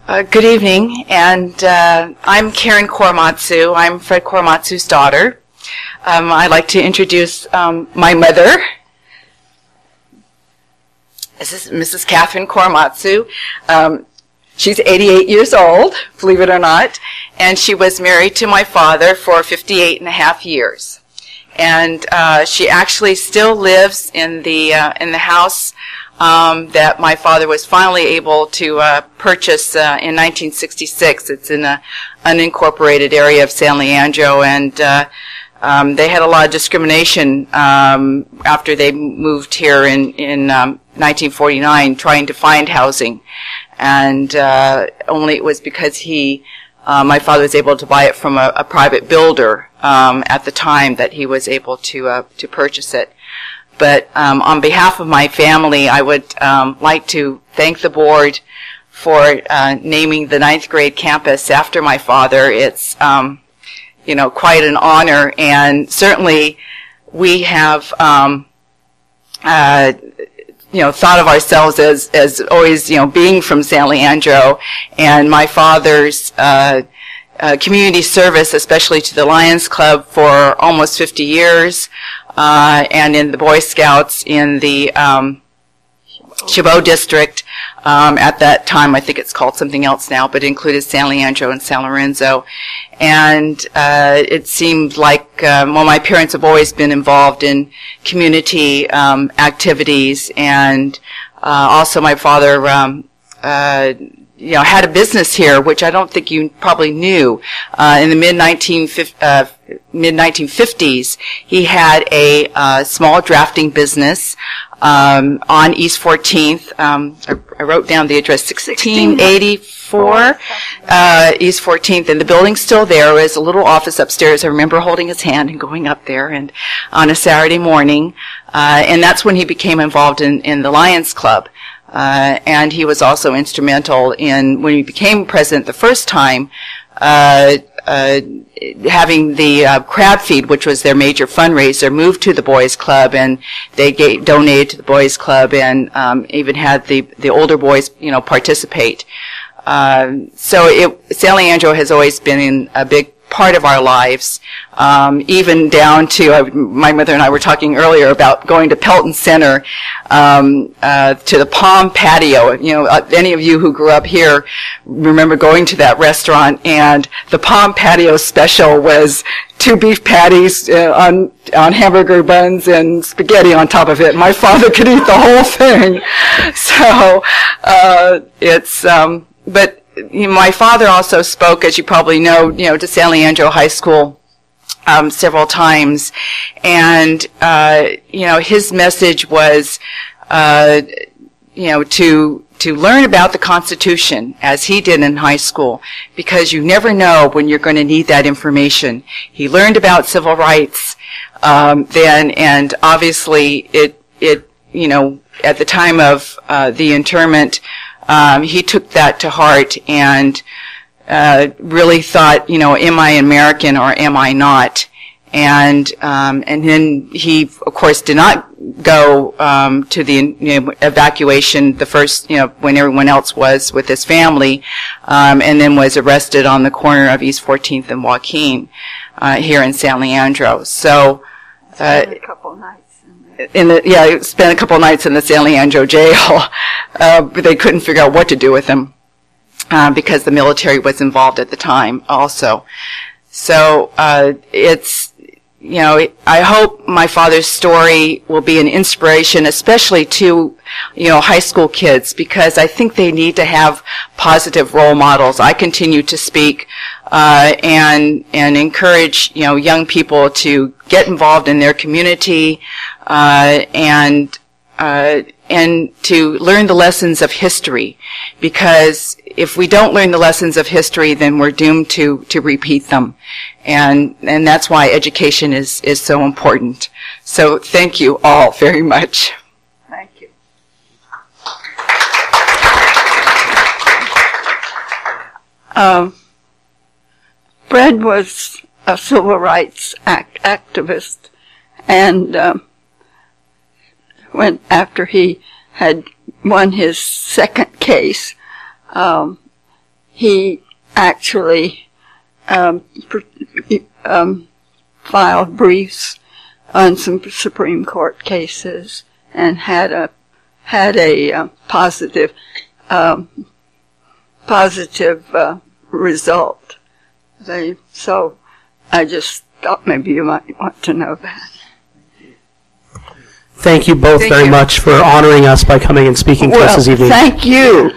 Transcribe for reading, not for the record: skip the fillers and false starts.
Good evening, and I'm Kathryn Korematsu. I'm Fred Korematsu's daughter. I'd like to introduce my mother. This is Mrs. Kathryn Korematsu. She's 88 years old, believe it or not, and she was married to my father for 58 and a half years. And she actually still lives in the house that my father was finally able to purchase in 1966. It's in an unincorporated area of San Leandro, and they had a lot of discrimination after they moved here in 1949, trying to find housing, and only it was because my father was able to buy it from a private builder at the time that he was able to purchase it. But on behalf of my family, I would like to thank the board for naming the 9th grade campus after my father. It's quite an honor, and certainly we have thought of ourselves as always being from San Leandro, and my father's community service, especially to the Lions Club, for almost 50 years. And in the Boy Scouts in the Chabot district. At that time, I think it's called something else now, but it included San Leandro and San Lorenzo. And it seemed like, my parents have always been involved in community activities, and also my father had a business here, which I don't think you probably knew. In the mid-1950s, he had a small drafting business on East 14th. I wrote down the address, 1684 East 14th, and the building's still there. There was a little office upstairs. I remember holding his hand and going up there and on a Saturday morning, and that's when he became involved in the Lions Club. And he was also instrumental in, when he became president the first time, having the crab feed, which was their major fundraiser, moved to the Boys Club, and they donated to the Boys Club, and even had the older boys, participate. So San Leandro has always been a big part of our lives, even down to, my mother and I were talking earlier about going to Pelton Center, to the Palm Patio. Any of you who grew up here remember going to that restaurant, and the Palm Patio special was 2 beef patties on hamburger buns and spaghetti on top of it. My father could eat the whole thing. So, but my father also spoke, as you probably know, to San Leandro High School several times, and his message was, to learn about the Constitution as he did in high school, because you never know when you're going to need that information. He learned about civil rights then, and obviously it at the time of the internment. He took that to heart and really thought, am I American or am I not? And then he, of course, did not go to the evacuation the first, when everyone else was with his family, and then was arrested on the corner of East 14th and Joaquin here in San Leandro. So spent a couple nights. Spent a couple nights in the San Leandro jail. But they couldn't figure out what to do with him because the military was involved at the time also. So I hope my father's story will be an inspiration, especially to high school kids, because I think they need to have positive role models. I continue to speak and encourage young people to get involved in their community and to learn the lessons of history, because if we don't learn the lessons of history, then we're doomed to repeat them, and that's why education is so important. So thank you all very much. Thank you. Fred was a civil rights activist, and after he had won his second case, he actually filed briefs on some Supreme Court cases and had a positive result. So I just thought maybe you might want to know that. Thank you both very much for honoring us by coming and speaking to us this evening. Thank you.